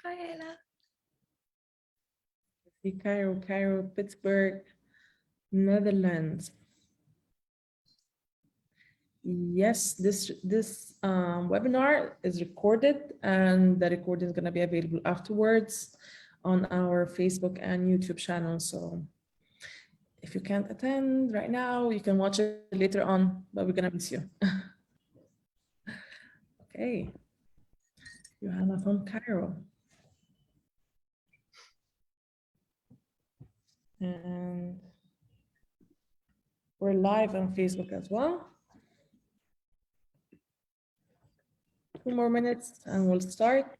Hi, Ella. Cairo, Pittsburgh, Netherlands. Yes, this webinar is recorded, and the recording is going to be available afterwards on our Facebook and YouTube channel. So if you can't attend right now, you can watch it later on, but we're going to miss you. Okay. Johanna from Cairo. And we're live on Facebook as well. 2 more minutes and we'll start.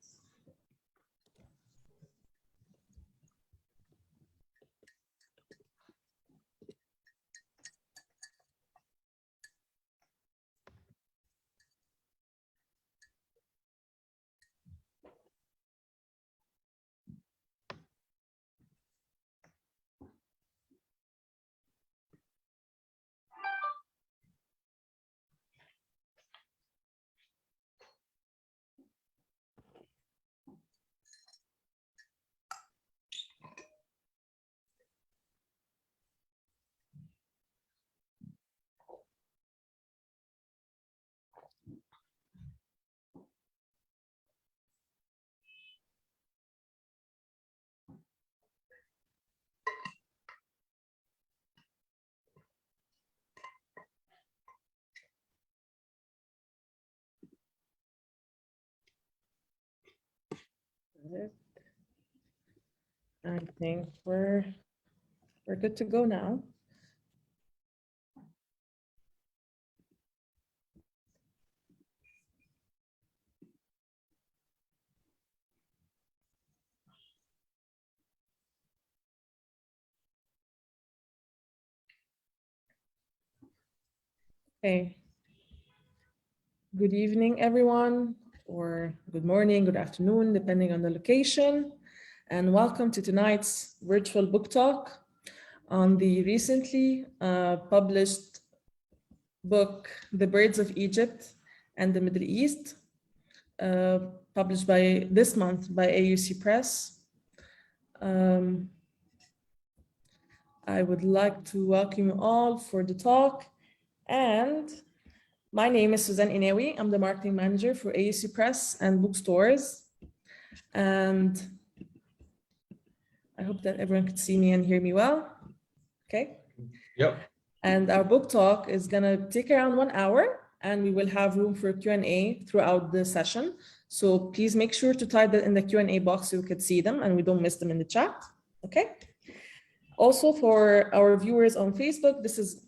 I think we're good to go now. Okay. Good evening, everyone, or good morning, good afternoon, depending on the location. And welcome to tonight's virtual book talk on the recently published book, The Birds of Egypt and the Middle East, published by this month by AUC Press. I would like to welcome you all for the talk. And my name is Suzanne Inewi. I'm the marketing manager for AUC Press and bookstores. And I hope that everyone can see me and hear me well. Okay. Yep. And our book talk is gonna take around 1 hour, and we will have room for Q&A throughout the session. So please make sure to type that in the Q&A box so we could see them and we don't miss them in the chat. Okay. Also for our viewers on Facebook, this is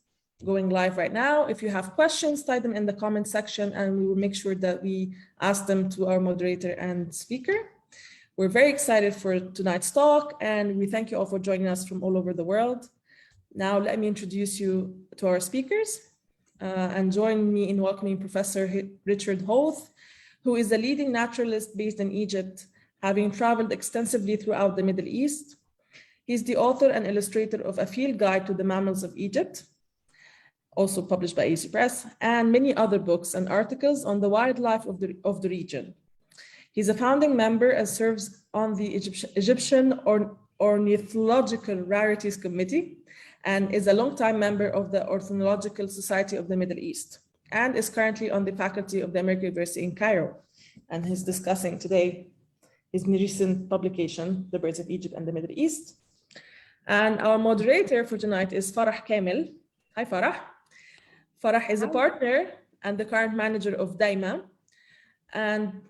going live right now. If you have questions, type them in the comment section and we will make sure that we ask them to our moderator and speaker. We're very excited for tonight's talk and we thank you all for joining us from all over the world. Now, let me introduce you to our speakers and join me in welcoming Professor Richard Hoath, who is a leading naturalist based in Egypt, having traveled extensively throughout the Middle East. He's the author and illustrator of A Field Guide to the Mammals of Egypt, also published by AUC Press, and many other books and articles on the wildlife of the region. He's a founding member and serves on the Egyptian Ornithological Rarities Committee, and is a longtime member of the Ornithological Society of the Middle East, and is currently on the faculty of the American University in Cairo. And he's discussing today his recent publication, The Birds of Egypt and the Middle East. And our moderator for tonight is Farah Kamel. Hi, Farah. Farah is a partner and the current manager of Dayma, and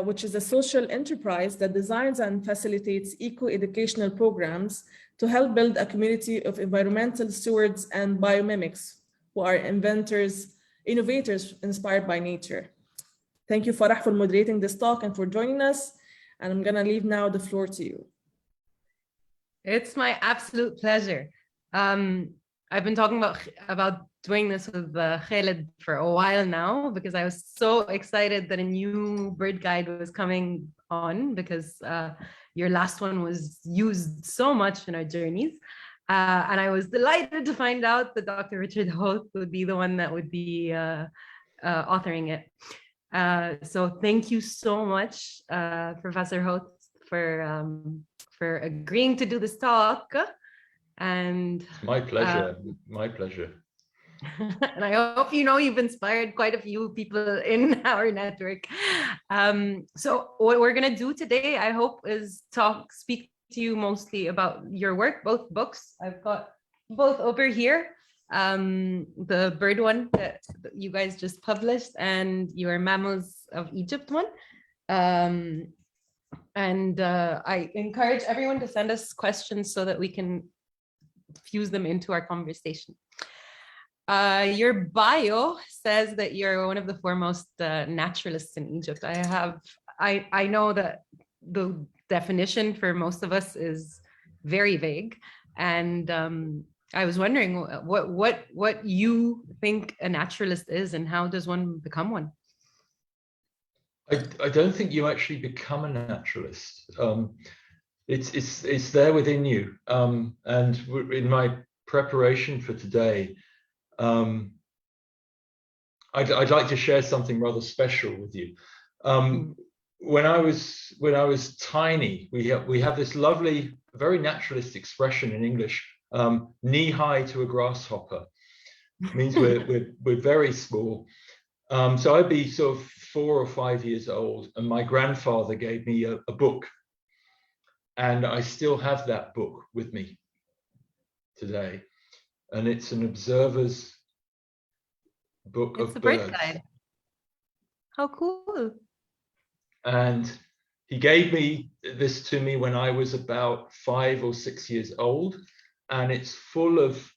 which is a social enterprise that designs and facilitates eco-educational programs to help build a community of environmental stewards and biomimics who are innovators inspired by nature. Thank you, Farah, for moderating this talk and for joining us. And I'm gonna leave now the floor to you. It's my absolute pleasure. I've been talking about doing this with Khaled for a while now because I was so excited that a new bird guide was coming on because your last one was used so much in our journeys. And I was delighted to find out that Dr. Richard Hoath would be the one that would be authoring it. So thank you so much, Professor Hoath, for agreeing to do this talk. And my pleasure. My pleasure. And I hope you've inspired quite a few people in our network. So what we're gonna do today, I hope, is speak to you mostly about your work, both books. I've got both over here. The bird one that you guys just published, and your Mammals of Egypt one. I encourage everyone to send us questions so that we can fuse them into our conversation. Your bio says that you're one of the foremost naturalists in Egypt. I know that the definition for most of us is very vague, and I was wondering what you think a naturalist is, and how does one become one? I don't think you actually become a naturalist. It's there within you. And in my preparation for today, I'd like to share something rather special with you. When I was tiny, we have this lovely, very naturalist expression in English, knee high to a grasshopper. It means we're very small. So I'd be sort of 4 or 5 years old, and my grandfather gave me a book, and I still have that book with me today, and it's an observer's book of birds. Guide. How cool! And he gave me this to me when I was about 5 or 6 years old, and it's full of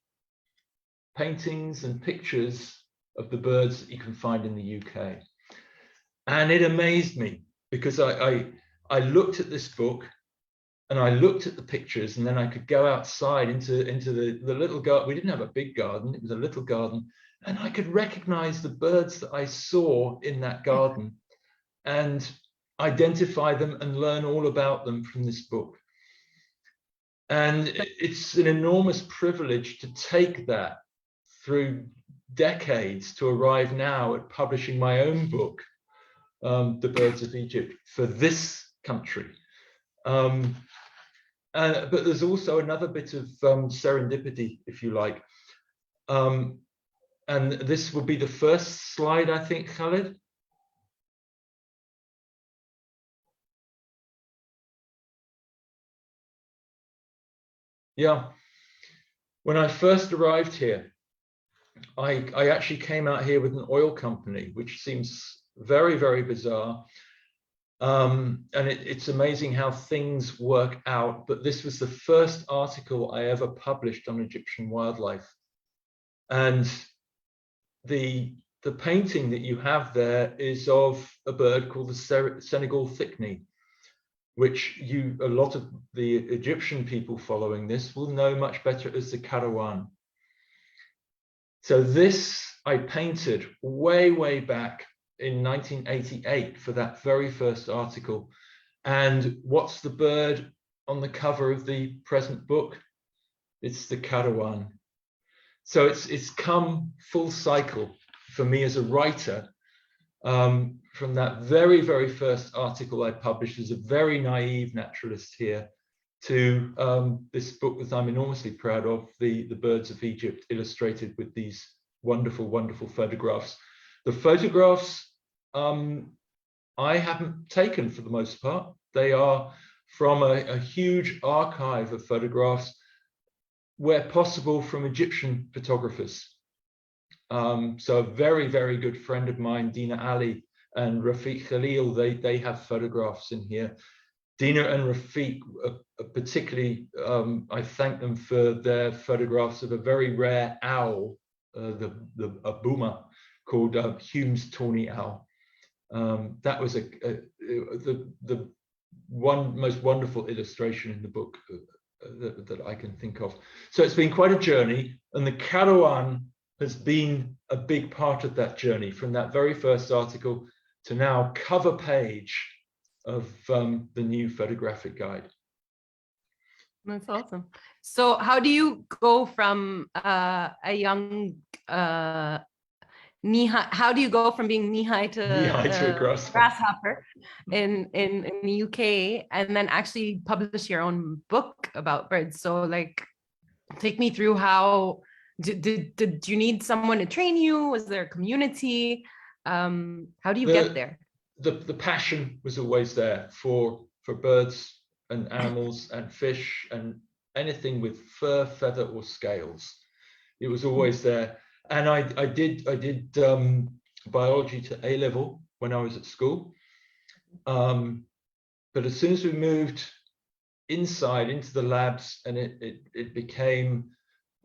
paintings and pictures of the birds that you can find in the UK. And it amazed me, because I looked at this book and I looked at the pictures, and then I could go outside into the little garden. We didn't have a big garden, it was a little garden, and I could recognize the birds that I saw in that garden and identify them and learn all about them from this book. And it's an enormous privilege to take that through decades to arrive now at publishing my own book, The Birds of Egypt, for this country. But there's also another bit of serendipity, if you like. And this will be the first slide, I think, Khalid. Yeah. When I first arrived here, I actually came out here with an oil company, which seems very, very bizarre. And it's amazing how things work out. But this was the first article I ever published on Egyptian wildlife. And the painting that you have there is of a bird called the Senegal thickney, which a lot of the Egyptian people following this will know much better as the Karawan. So this I painted way, way back in 1988 for that very first article. And what's the bird on the cover of the present book? It's the Karawan. So it's come full cycle for me as a writer, from that very, very first article I published as a very naive naturalist here to this book that I'm enormously proud of, The Birds of Egypt, illustrated with these wonderful, wonderful photographs. The photographs I haven't taken for the most part. They are from a huge archive of photographs, where possible, from Egyptian photographers. So a very, very good friend of mine, Dina Ali and Rafiq Khalil, they have photographs in here. Dina and Rafiq, particularly, I thank them for their photographs of a very rare owl, a boomer, called Hume's tawny owl. That was the most wonderful illustration in the book that I can think of. So it's been quite a journey, and the Karawan has been a big part of that journey, from that very first article to now cover page of the new photographic guide. That's awesome. So how do you go from a young knee-high, how do you go from being knee-high to Knee-high to a grasshopper. grasshopper in the UK, and then actually publish your own book about birds. So like, take me through how did you need someone to train you? Was there a community? How do you get there? The passion was always there for birds and animals and fish and anything with fur, feather, or scales. It was always there. And I did biology to A level when I was at school. But as soon as we moved inside into the labs and it became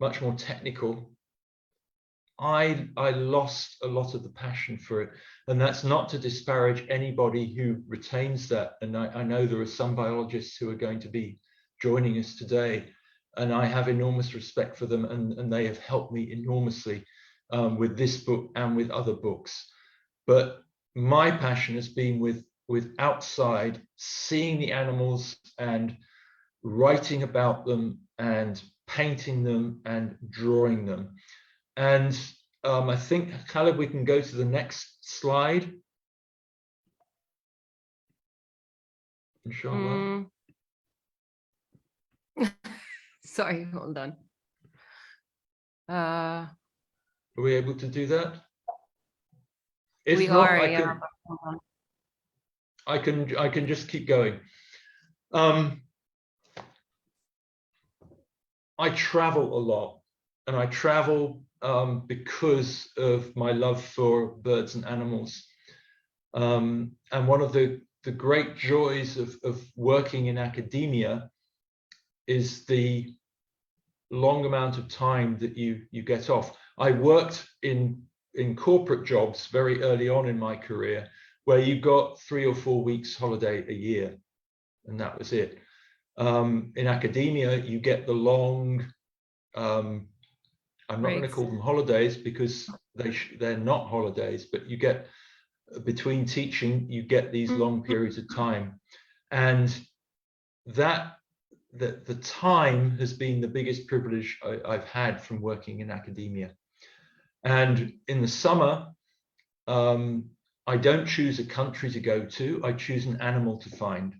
much more technical, I lost a lot of the passion for it. And that's not to disparage anybody who retains that. And I know there are some biologists who are going to be joining us today, and I have enormous respect for them, and they have helped me enormously with this book and with other books. But my passion has been with outside, seeing the animals and writing about them and painting them and drawing them. And I think, Khaled, we can go to the next slide. Inshallah. Sorry, hold on. Are we able to do that? If we not, are. I can just keep going. I travel a lot, and I travel because of my love for birds and animals. And one of the great joys of working in academia is the long amount of time that you get off. I worked in corporate jobs very early on in my career, where you got 3 or 4 weeks holiday a year, and that was it. In academia, you get the long, I'm not going to call them holidays because they're not holidays, but you get, between teaching, you get these long periods of time. And that the time has been the biggest privilege I've had from working in academia. And in the summer, I don't choose a country to go to, I choose an animal to find.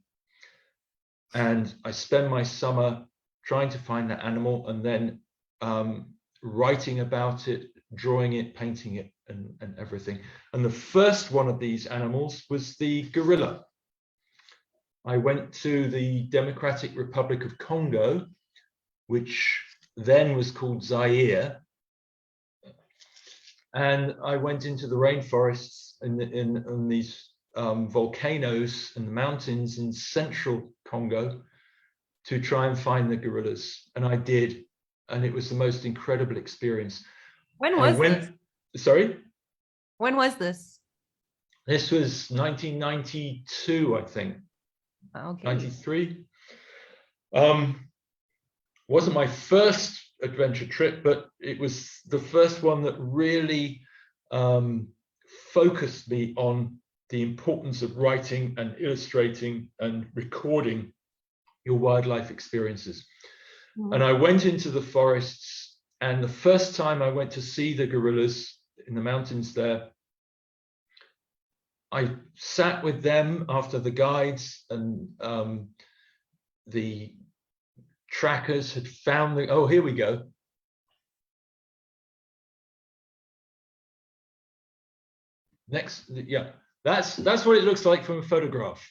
And I spend my summer trying to find that animal, and then writing about it, drawing it, painting it, and everything. And the first one of these animals was the gorilla. I went to the Democratic Republic of Congo, which then was called Zaire. And I went into the rainforests in these volcanoes and the mountains in central Congo to try and find the gorillas. And I did. And it was the most incredible experience. When was this? Sorry? When was this? This was 1992, I think. Okay. 93. Wasn't my first adventure trip, but it was the first one that really focused me on the importance of writing and illustrating and recording your wildlife experiences. Mm-hmm. And I went into the forests, and the first time I went to see the gorillas in the mountains there, I sat with them after the guides and the trackers had found the, oh, here we go. Next, yeah, that's what it looks like from a photograph.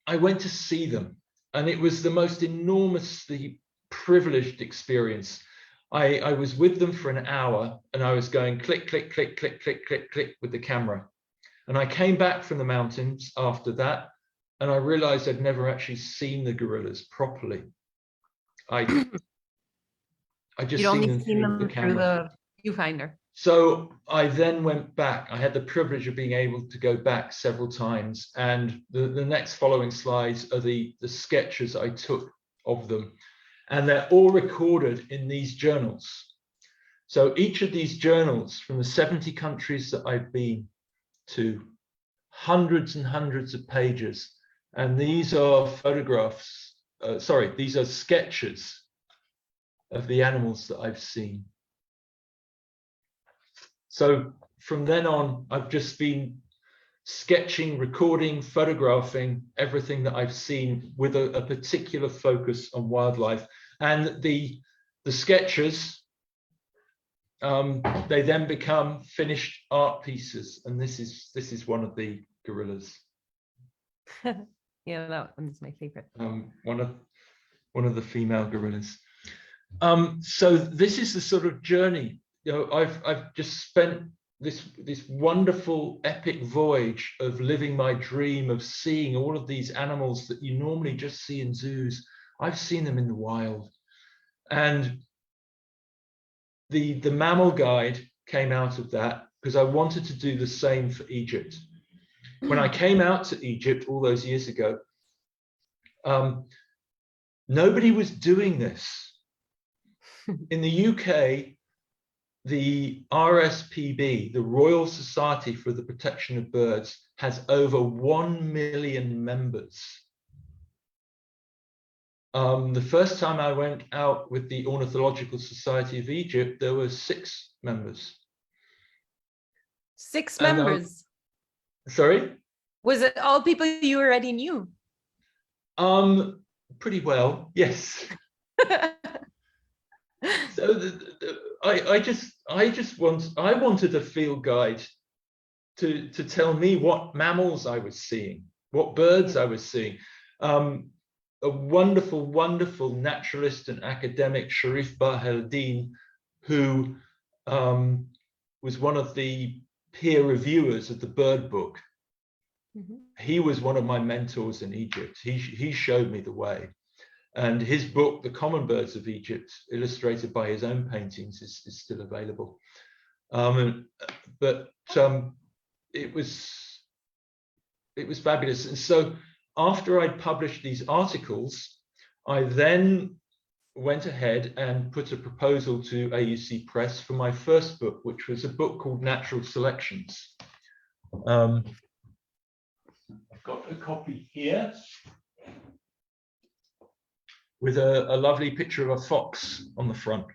I went to see them, and it was the most enormously privileged experience. I was with them for an hour, and I was going click, click, click, click, click, click, click with the camera. And I came back from the mountains after that, and I realized I'd never actually seen the gorillas properly. I just seen them through the camera. Through the viewfinder. So I then went back. I had the privilege of being able to go back several times, and the next following slides are the sketches I took of them, and they're all recorded in these journals. So each of these journals, from the 70 countries that I've been to, hundreds and hundreds of pages, and these are photographs, these are sketches of the animals that I've seen. So from then on, I've just been sketching, recording, photographing everything that I've seen with a particular focus on wildlife. And the sketches, they then become finished art pieces. And this is one of the gorillas. Yeah, that one's my favorite. One of the female gorillas. So this is the sort of journey. You know, I've just spent this wonderful epic voyage of living my dream of seeing all of these animals that you normally just see in zoos. I've seen them in the wild. And the mammal guide came out of that because I wanted to do the same for Egypt. When I came out to Egypt all those years ago, nobody was doing this. In the UK, the RSPB, the Royal Society for the Protection of Birds, has over 1 million members. The first time I went out with the Ornithological Society of Egypt, there were 6 members. 6 members? Sorry? Was it all people you already knew? Pretty well, yes. So I wanted a field guide to tell me what mammals I was seeing, what birds I was seeing. A wonderful, wonderful naturalist and academic, Sharif Bahaldeen, who was one of the peer reviewers of the bird book. Mm-hmm. He was one of my mentors in Egypt. He showed me the way. And his book, The Common Birds of Egypt, illustrated by his own paintings, is still available. But it was fabulous. And so after I'd published these articles, I then went ahead and put a proposal to AUC Press for my first book, which was a book called Natural Selections. I've got a copy here with a lovely picture of a fox on the front.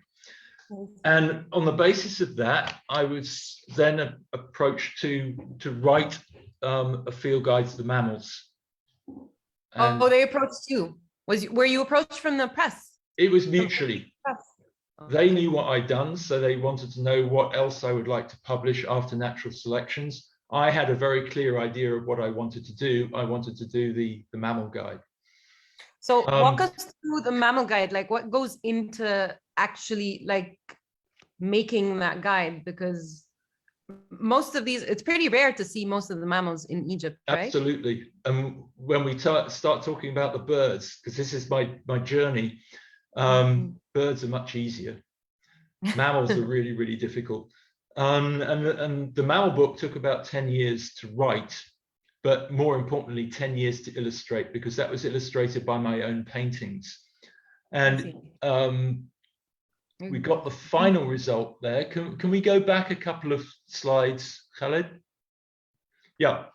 And on the basis of that, I was then approached to write a field guide to the mammals. And they approached you. Were you approached from the press? It was mutually. They knew what I'd done, so they wanted to know what else I would like to publish after Natural Selections. I had a very clear idea of what I wanted to do. I wanted to do the mammal guide. So walk us through the mammal guide, like what goes into actually like making that guide, because most of these, it's pretty rare to see most of the mammals in Egypt, right? Absolutely. And when we start talking about the birds, because this is my journey, birds are much easier. Mammals are really, really difficult. And the mammal book took about 10 years to write, but more importantly, 10 years to illustrate, because that was illustrated by my own paintings. And we got the final result there. Can we go back a couple of slides, Khaled? Yeah.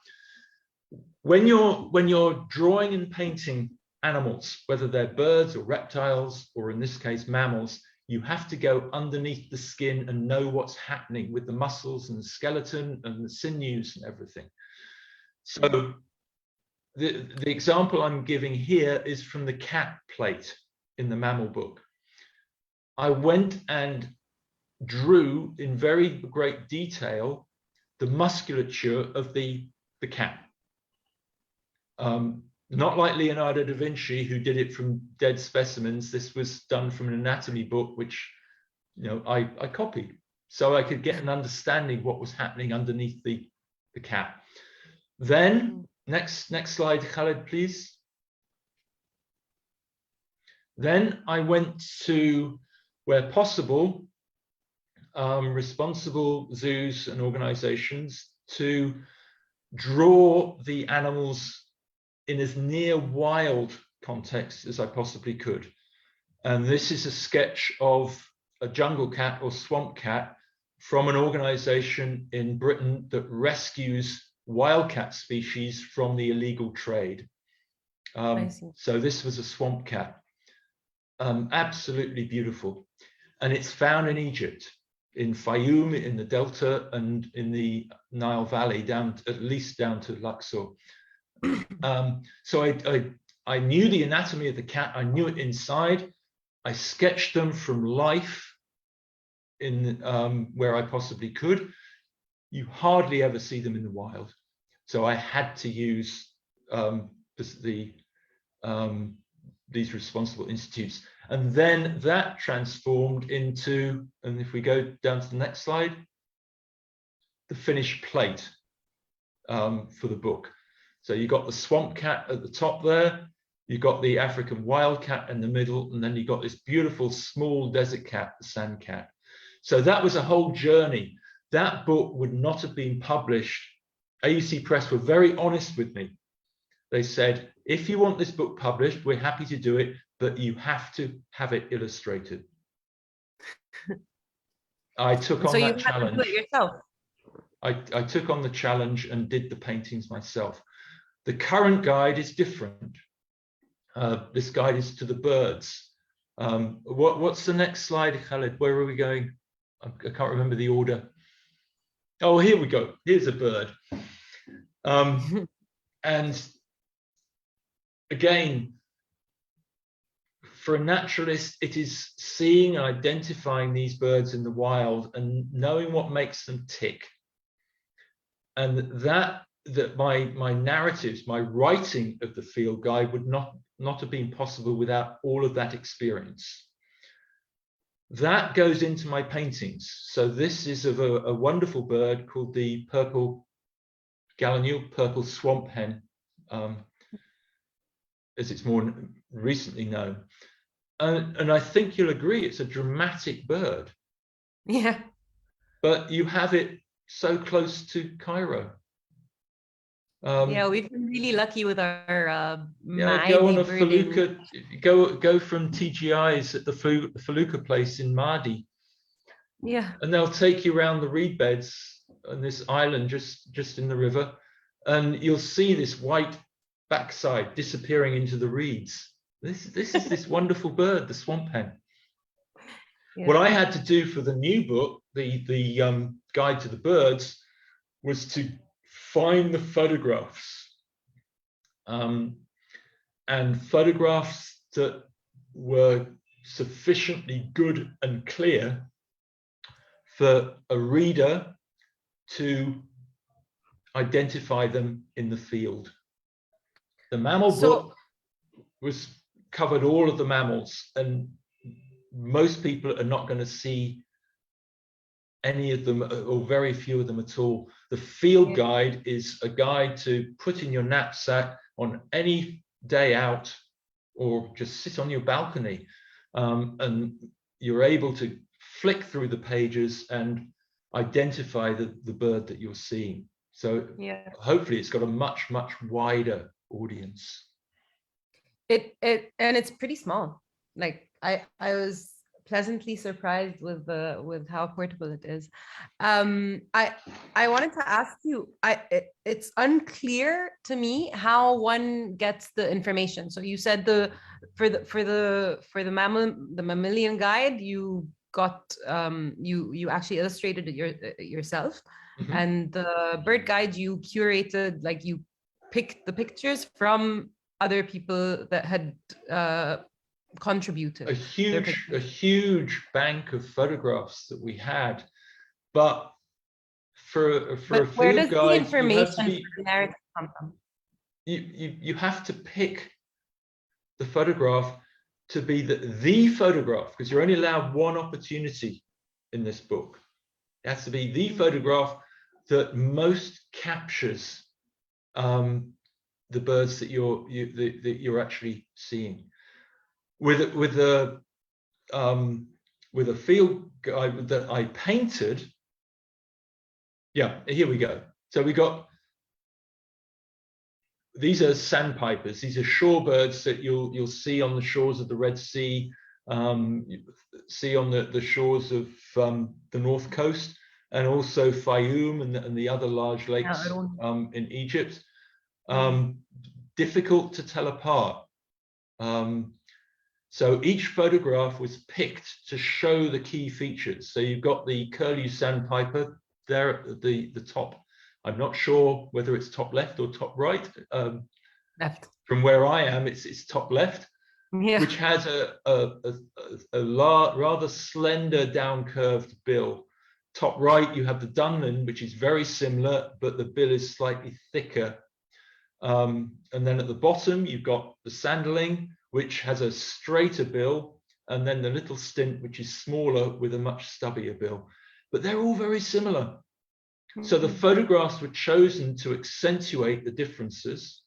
When you're drawing and painting animals, whether they're birds or reptiles, or in this case, mammals, you have to go underneath the skin and know what's happening with the muscles and the skeleton and the sinews and everything. So the example I'm giving here is from the cat plate in the mammal book. I went and drew in very great detail the musculature of the cat. Not like Leonardo da Vinci, who did it from dead specimens. This was done from an anatomy book, which I copied, so I could get an understanding of what was happening underneath the cat. Then next slide, Khaled, please. Then I went to, where possible, responsible zoos and organizations to draw the animals in as near wild context as I possibly could. And this is a sketch of a jungle cat or swamp cat from an organization in Britain that rescues wildcat species from the illegal trade. So this was a swamp cat. absolutely beautiful. And it's found in Egypt, in Fayoum, in the Delta, and in the Nile Valley, down at least down to Luxor. So I knew the anatomy of the cat. I knew it inside. I sketched them from life in where I possibly could. You hardly ever see them in the wild. So I had to use these responsible institutes. And then that transformed into, and if we go down to the next slide, the finished plate for the book. So you got the swamp cat at the top there, you got the African wildcat in the middle, and then you got this beautiful small desert cat, the sand cat. So that was a whole journey. That book would not have been published. AUC Press were very honest with me. They said, if you want this book published, we're happy to do it, but you have to have it illustrated. I took on that challenge. So you had to do it yourself? I took on the challenge and did the paintings myself. The current guide is different. This guide is to the birds. What's the next slide, Khaled? Where are we going? I can't remember the order. Oh, here we go. Here's a bird. And again, for a naturalist, it is seeing and identifying these birds in the wild and knowing what makes them tick. And that my narratives, my writing of the field guide would not have been possible without all of that experience. That goes into my paintings. So this is of a wonderful bird called the purple gallinule, purple swamp hen, as it's more recently known. And I think you'll agree, it's a dramatic bird. Yeah. But you have it so close to Cairo. Yeah, we've been really lucky with our go on a felucca, go from TGI's at the felucca place in Mahdi. Yeah. And they'll take you around the reed beds on this island just in the river, and you'll see this white backside disappearing into the reeds. This is this wonderful bird, the swamp hen. Yeah. What I had to do for the new book, the guide to the birds, was to find the photographs, and photographs that were sufficiently good and clear for a reader to identify them in the field. The mammal book covered all of the mammals, and most people are not going to see any of them, or very few of them at all. The field guide is a guide to put in your knapsack on any day out, or just sit on your balcony, and you're able to flick through the pages and identify the bird that you're seeing. So hopefully it's got a much wider audience. And it's pretty small. Like I was pleasantly surprised with how portable it is. I wanted to ask you, it's unclear to me how one gets the information. So you said for the mammalian guide, you got you actually illustrated it yourself. Mm-hmm. And the bird guide, you curated, like you picked the pictures from other people that had contributed. A huge bank of photographs that we had, but for a field guide, where does the information for the narrative come from? You have to pick the photograph to be the photograph, because you're only allowed one opportunity in this book. It has to be the photograph that most captures the birds that you're actually seeing. With a field guide that I painted, here we go. So we got, these are sandpipers. These are shorebirds that you'll see on the shores of the Red Sea, see on the shores of the North Coast, and also Fayoum and the other large lakes in Egypt. Difficult to tell apart. So each photograph was picked to show the key features. So you've got the curlew sandpiper there at the top. I'm not sure whether it's top left or top right. Left. From where I am, it's top left, Yeah. which has a rather slender down curved bill. Top right, you have the Dunlin, which is very similar, but the bill is slightly thicker. And then at the bottom, you've got the Sanderling, which has a straighter bill, and then the little stint, which is smaller with a much stubbier bill. But they're all very similar. So the photographs were chosen to accentuate the differences,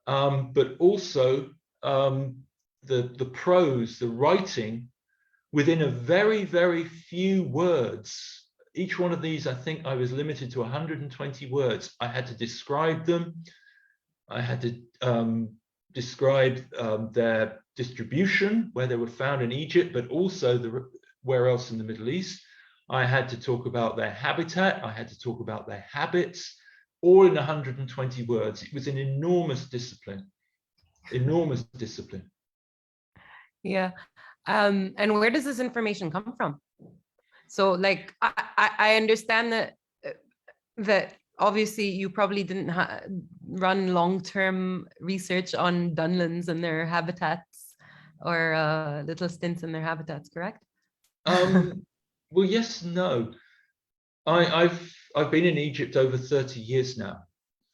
but also the prose, the writing, within a very, very few words. Each one of these, I think I was limited to 120 words. I had to describe them. I had to describe their distribution, where they were found in Egypt, but also where else in the Middle East. I had to talk about their habitat. I had to talk about their habits, all in 120 words. It was an enormous discipline, enormous discipline. Yeah. And where does this information come from? So like, I understand that obviously you probably didn't run long-term research on Dunlins and their habitats, or little stints in their habitats, correct? Well, yes, no. I've been in Egypt over 30 years now,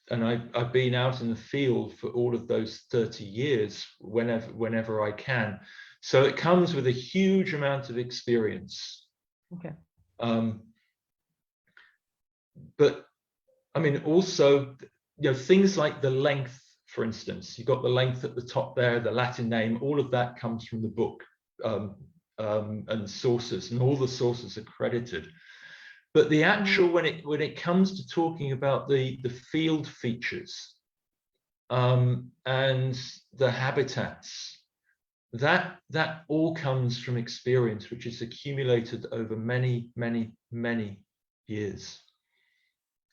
and I've been out in the field for all of those 30 years whenever I can. So it comes with a huge amount of experience. Okay. But I mean, also, things like the length, for instance, you've got the length at the top there, the Latin name, all of that comes from the book and sources, and all the sources are credited. But the actual, when it comes to talking about the field features and the habitats, that all comes from experience, which is accumulated over many, many, many years.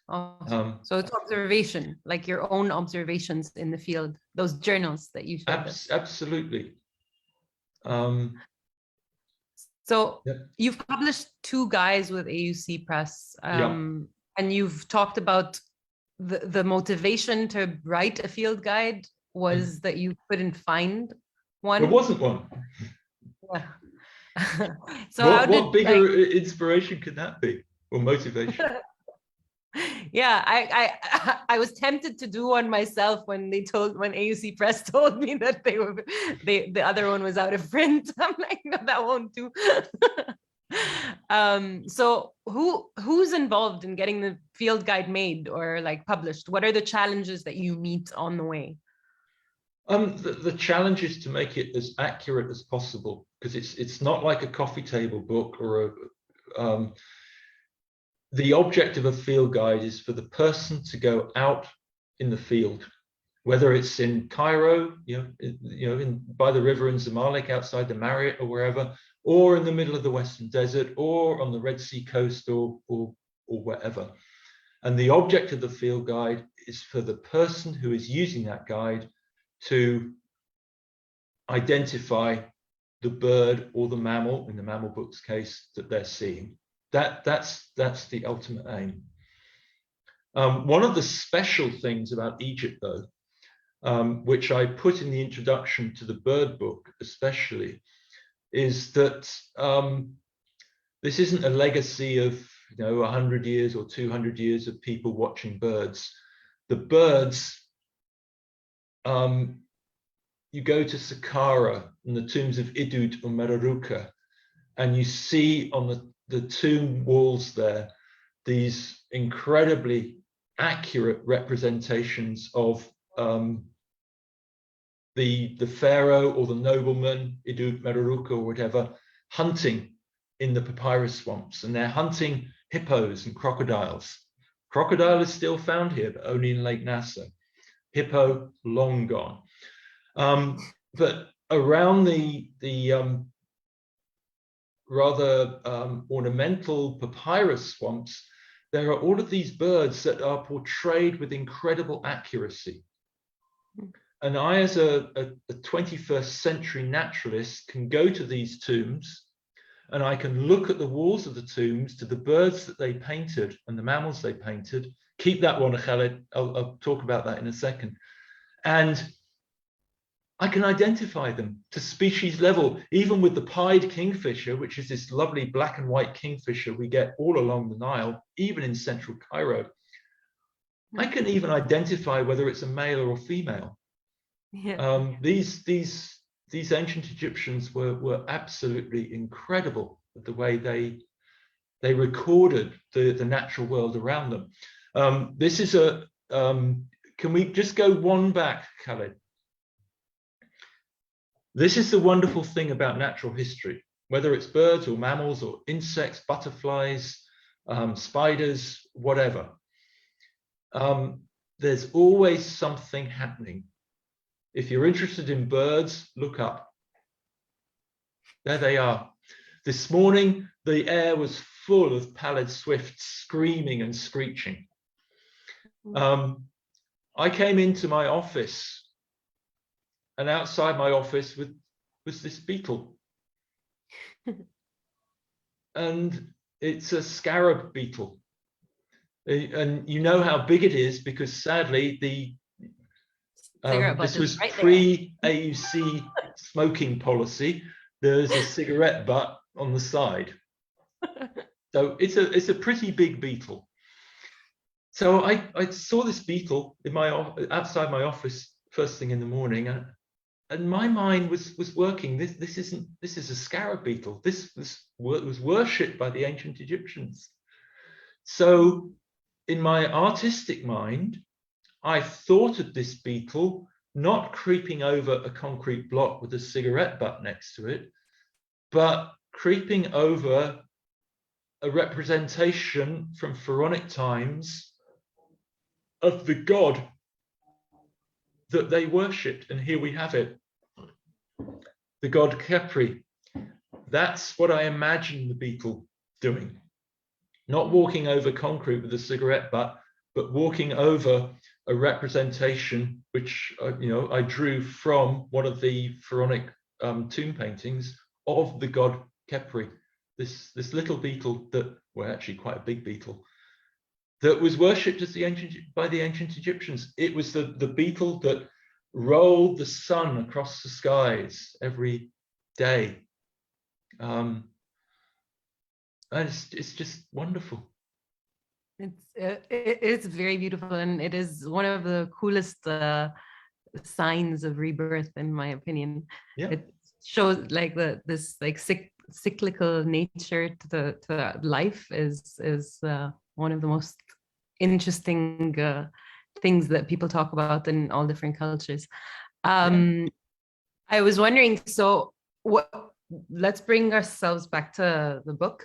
Awesome. So it's observation, like your own observations in the field, those journals that you showed us. Absolutely. So you've published 2 guides with AUC Press, and you've talked about the motivation to write a field guide was that you couldn't find one. There wasn't one. Yeah. So what bigger inspiration could that be, or motivation? Yeah, I was tempted to do one myself when AUC Press told me that the other one was out of print. I'm like, no, that won't do. So who's involved in getting the field guide made or like published? What are the challenges that you meet on the way? The challenge is to make it as accurate as possible, because it's not like a coffee table book or the object of a field guide is for the person to go out in the field, whether it's in Cairo, by the river in Zamalek, outside the Marriott or wherever, or in the middle of the Western Desert, or on the Red Sea coast, or wherever. And the object of the field guide is for the person who is using that guide to identify the bird or the mammal, in the mammal book's case, that they're seeing. That's the ultimate aim. One of the special things about Egypt, though, which I put in the introduction to the bird book especially, is that this isn't a legacy of 100 years or 200 years of people watching birds. The birds, you go to Saqqara and the tombs of Idud or Mereruka, and you see on the tomb walls there these incredibly accurate representations of the pharaoh or the nobleman, Idud, Mereruka or whatever, hunting in the papyrus swamps, and they're hunting hippos and crocodiles. Crocodile is still found here, but only in Lake Nasser. Hippo, long gone. But around the rather ornamental papyrus swamps, there are all of these birds that are portrayed with incredible accuracy. And I, as a 21st century naturalist, can go to these tombs and I can look at the walls of the tombs, to the birds that they painted and the mammals they painted. Keep that one, Khaled. I'll talk about that in a second. And I can identify them to species level, even with the pied kingfisher, which is this lovely black and white kingfisher we get all along the Nile, even in central Cairo. I can even identify whether it's a male or a female. Yeah. These ancient Egyptians were absolutely incredible with the way they recorded the natural world around them. This is a can we just go one back, Khaled? This is the wonderful thing about natural history, whether it's birds or mammals or insects, butterflies, spiders, whatever. There's always something happening. If you're interested in birds, look up. There they are. This morning, the air was full of pallid swifts screaming and screeching. I came into my office, and outside my office was this beetle. And it's a scarab beetle. And you know how big it is because sadly this was right pre-AUC smoking policy. There's a cigarette butt on the side. So it's a pretty big beetle. So I saw this beetle in outside my office first thing in the morning, and my mind was working. This is a scarab beetle. This was worshipped by the ancient Egyptians. So in my artistic mind, I thought of this beetle not creeping over a concrete block with a cigarette butt next to it, but creeping over a representation from pharaonic times of the god that they worshipped. And here we have it, the god Khepri. That's what I imagine the beetle doing. Not walking over concrete with a cigarette butt, but walking over a representation which I drew from one of the pharaonic tomb paintings of the god Khepri, this little beetle that, well, actually quite a big beetle, that was worshipped as by the ancient Egyptians. It was the beetle that rolled the sun across the skies every day. And it's just wonderful. It's very beautiful, and it is one of the coolest signs of rebirth, in my opinion. Yeah. It shows like this cyclical nature to life is one of the most interesting things that people talk about in all different cultures. I was wondering, so let's bring ourselves back to the book.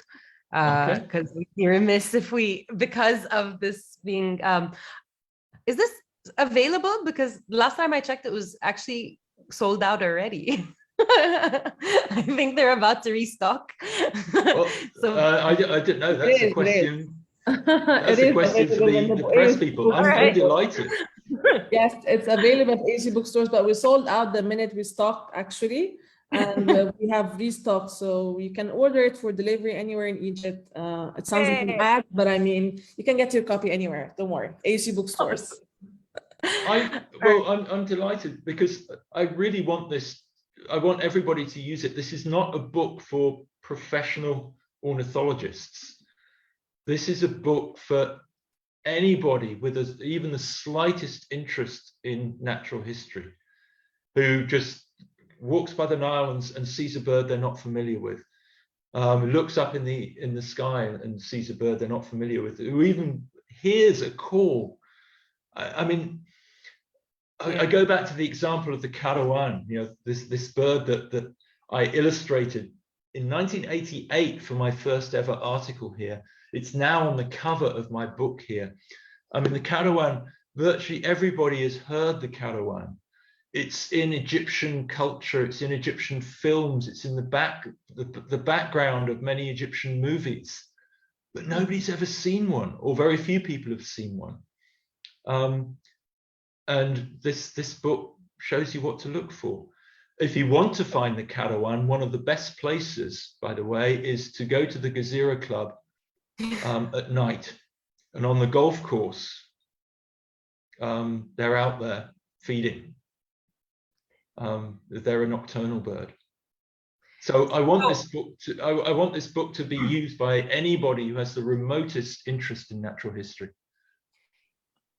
Because we'd be remiss if because of this being, is this available? Because last time I checked, it was actually sold out already. I think they're about to restock. Well, so I didn't know. That's a question. That's a question for the press people. I'm delighted. Yes, it's available at AC bookstores, but we sold out the minute we stocked, actually. And we have restocked, so you can order it for delivery anywhere in Egypt. It sounds like an ad, but I mean, you can get your copy anywhere. Don't worry, AC bookstores. I'm delighted because I really want this. I want everybody to use it. This is not a book for professional ornithologists. This is a book for anybody with even the slightest interest in natural history, who just walks by the Nile and sees a bird they're not familiar with, looks up in the sky and sees a bird they're not familiar with, who even hears a call. I mean, I go back to the example of the carawan, this bird that I illustrated in 1988 for my first ever article here. It's now on the cover of my book here. I mean, the carawan, virtually everybody has heard the carawan. It's in Egyptian culture, it's in Egyptian films, it's in the background of many Egyptian movies, but nobody's ever seen one, or very few people have seen one. And this book shows you what to look for. If you want to find the Karawan, one of the best places, by the way, is to go to the Gezira Club at night. And on the golf course, they're out there feeding. They're a nocturnal bird. So I want this book to be used by anybody who has the remotest interest in natural history.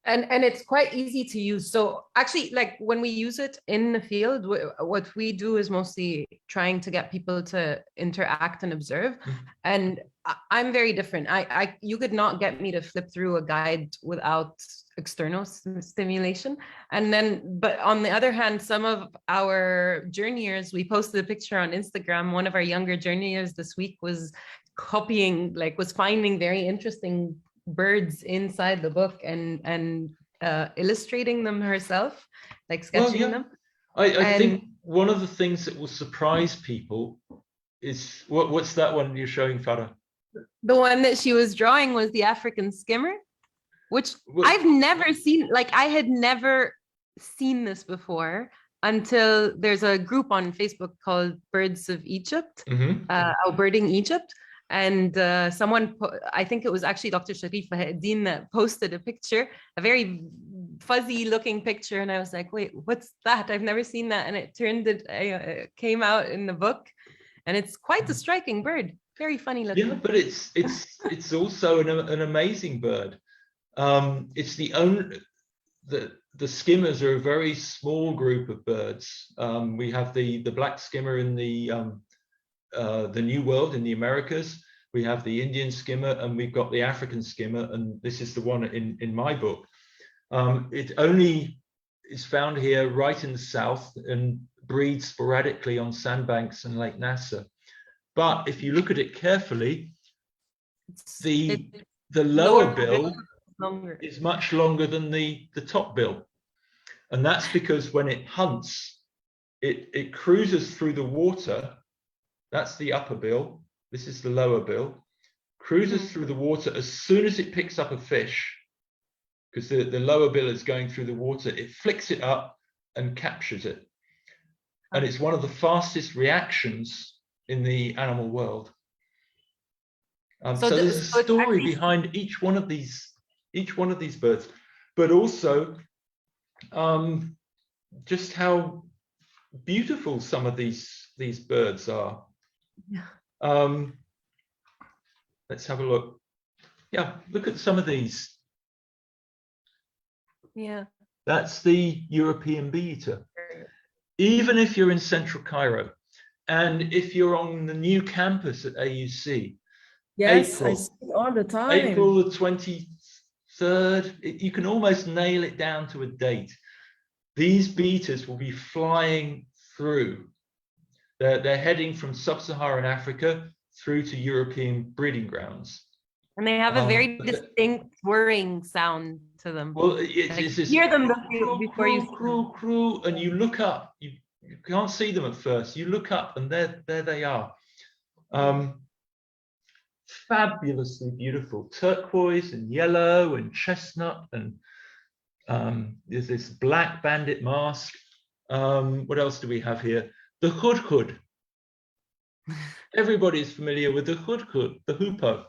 And it's quite easy to use. So actually, like when we use it in the field, what we do is mostly trying to get people to interact and observe. And I'm very different. You could not get me to flip through a guide without external stimulation. And then, but on the other hand, some of our journeyers, we posted a picture on Instagram. One of our younger journeyers this week was copying, like was finding very interesting birds inside the book and illustrating them herself, like sketching them. I think one of the things that will surprise people is what's that one you're showing, Farah? The one that she was drawing was the African skimmer, which I've never seen. Like I had never seen this before until there's a group on Facebook called Birds of Egypt, Birding Egypt. And someone, I think it was actually Dr. Sharifa Haddin that posted a picture, a very fuzzy looking picture. And I was like, wait, what's that? I've never seen that. And it came out in the book, and it's quite a striking bird. Very funny looking. Yeah, but it's also an amazing bird. It's the only, the skimmers are a very small group of birds. We have the black skimmer in the New World in the Americas. We have the Indian skimmer, and we've got the African skimmer, and this is the one in my book. It only is found here right in the south and breeds sporadically on sandbanks and Lake Nasser. But if you look at it carefully, the lower bill is much longer than the top bill, and that's because when it hunts, it cruises through the water. That's the upper bill. This is the lower bill. Cruises through the water as soon as it picks up a fish, because the lower bill is going through the water. It flicks it up and captures it. And it's one of the fastest reactions in the animal world. So there's a story behind each one of these birds, but also just how beautiful some of these birds are. Yeah. Let's have a look. Yeah, look at some of these. Yeah. That's the European bee-eater. Even if you're in central Cairo, and if you're on the new campus at AUC, yes, I see it all the time. April the 23rd, you can almost nail it down to a date. These bee-eaters will be flying through. They're heading from sub-Saharan Africa through to European breeding grounds. And they have a very distinct whirring sound to them. Well, it's this hear them before you crew, and you look up. You can't see them at first. You look up, and there they are. Fabulously beautiful, turquoise and yellow and chestnut, and there's this black bandit mask. What else do we have here? The hudhud. Everybody's familiar with the hudhud, the hoopoe.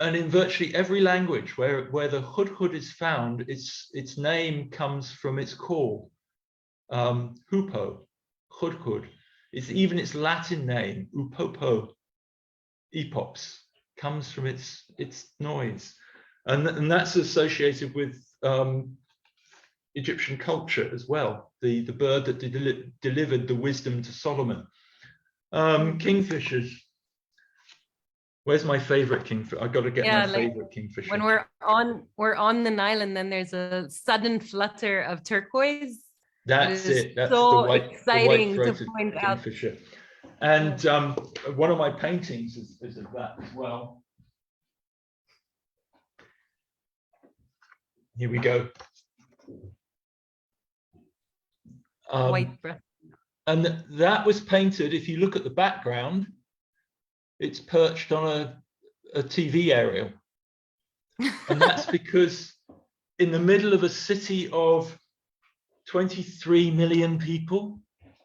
And in virtually every language where the hudhud is found, its name comes from its call. Hoopoe, hudhud. It's even its Latin name, upopo, epops, comes from its noise, and that's associated with Egyptian culture as well. The bird that delivered the wisdom to Solomon. Kingfishers. Where's my favorite kingfisher? I've got to get my favorite kingfisher. When we're on the Nile, and then there's a sudden flutter of turquoise. That's it. That's so the white, exciting the to point out. Kingfisher. And one of my paintings is of that as well. Here we go. White breast. And that was painted, if you look at the background, it's perched on a TV aerial. And that's because in the middle of a city of 23 million people.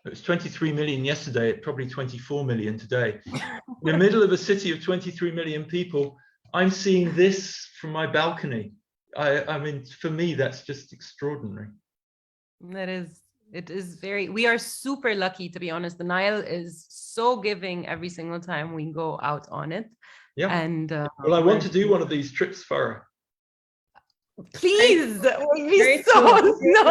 It was 23 million yesterday, probably 24 million today. In the middle of a city of 23 million people, I'm seeing this from my balcony. I mean, for me, that's just extraordinary. It is we are super lucky, to be honest. The Nile is so giving every single time we go out on it. Yeah. And well, I want to do one of these trips, Farah. Please, that would be so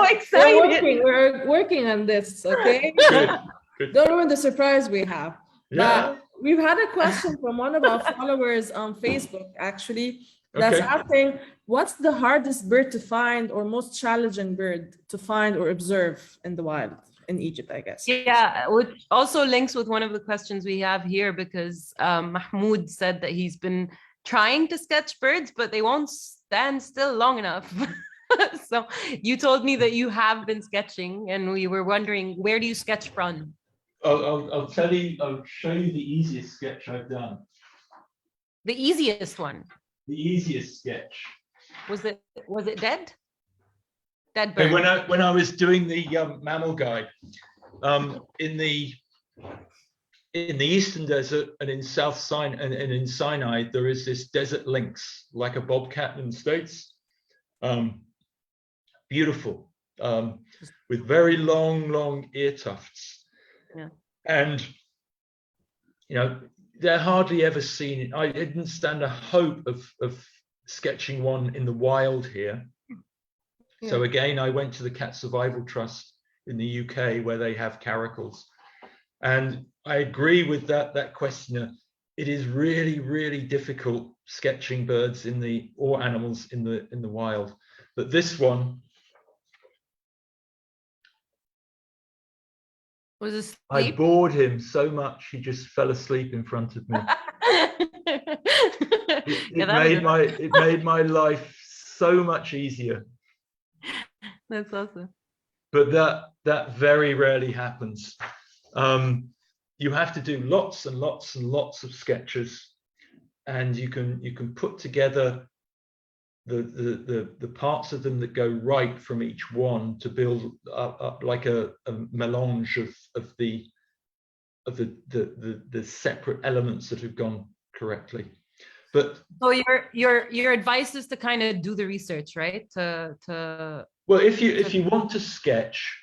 excited. We're working on this, okay? Good. Don't ruin the surprise we have. Yeah. But we've had a question from one of our followers on Facebook, actually, that's asking, what's the hardest bird to find or most challenging bird to find or observe in the wild in Egypt, I guess? Yeah, which also links with one of the questions we have here, because Mahmoud said that he's been trying to sketch birds, but they won't stand still long enough. So you told me that you have been sketching, and we were wondering, where do you sketch from? I'll tell you, I'll show you the easiest sketch I've done. The easiest one? The easiest sketch. Was it dead? Dead bird. When I was doing the mammal guide, in the eastern desert and in South Sinai and in Sinai, there is this desert lynx, like a bobcat in the States. Beautiful, with very long ear tufts. Yeah. And they're hardly ever seen. I didn't stand a hope of sketching one in the wild here. Yeah. So again, I went to the Cat Survival Trust in the UK, where they have caracals. And I agree with that questioner. It is really difficult sketching birds or animals in the wild. But this one was asleep. I bored him so much he just fell asleep in front of me. It made my life so much easier. That's awesome. But that very rarely happens. You have to do lots and lots of sketches, and you can put together the parts of them that go right from each one to build up like a melange of the separate elements that have gone correctly. But so your advice is to kind of do the research, right? Well, if you want to sketch,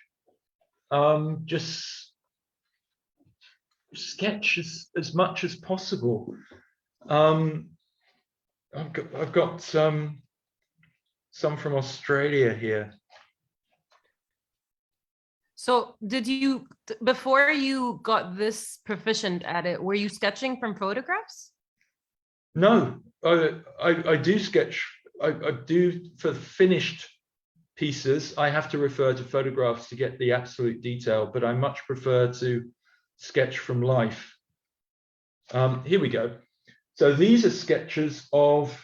just sketch as much as possible. I've got some from Australia here. So did you, before you got this proficient at it, were you sketching from photographs? No, I do sketch. I do for finished pieces. I have to refer to photographs to get the absolute detail, but I much prefer to sketch from life. Here we go. So these are sketches of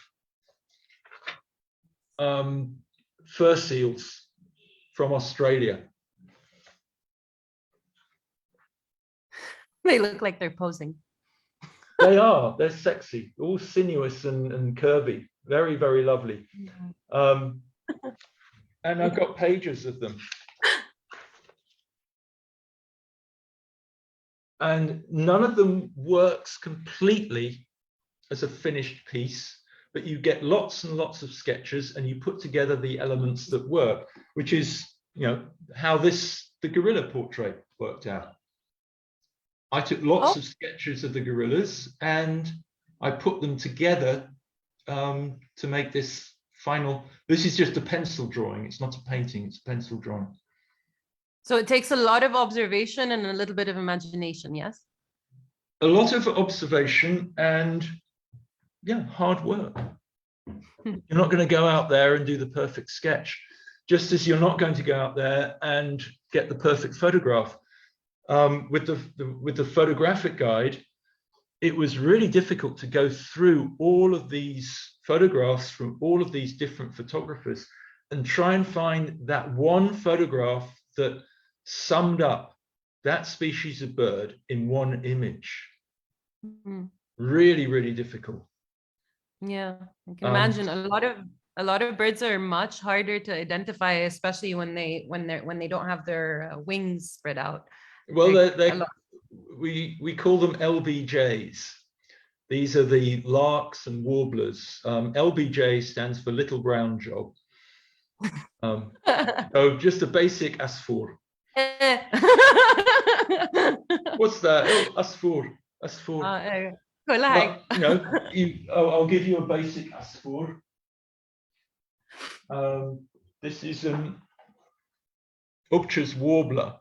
fur seals from Australia. They look like they're posing. They are. They're sexy, all sinuous and curvy. Very, very lovely. And I've got pages of them. And none of them works completely as a finished piece, but you get lots and lots of sketches and you put together the elements that work, which is, how the gorilla portrait worked out. I took lots of sketches of the gorillas and I put them together to make this final. This is just a pencil drawing. It's not a painting, it's a pencil drawing. So it takes a lot of observation and a little bit of imagination, yes? A lot of observation and, hard work. You're not going to go out there and do the perfect sketch, just as you're not going to go out there and get the perfect photograph. With the photographic guide, it was really difficult to go through all of these photographs from all of these different photographers and try and find that one photograph that summed up that species of bird in one image. Mm-hmm. Really difficult. Yeah, I can imagine a A lot of birds are much harder to identify, especially when they don't have their wings spread out. Well, Like, we call them LBJs. These are the larks and warblers. LBJ stands for little brown job. So just a basic asfour. What's that? Oh, asfour. Asfour. But, you know, I'll give you a basic asfour. This is an Upchur's warbler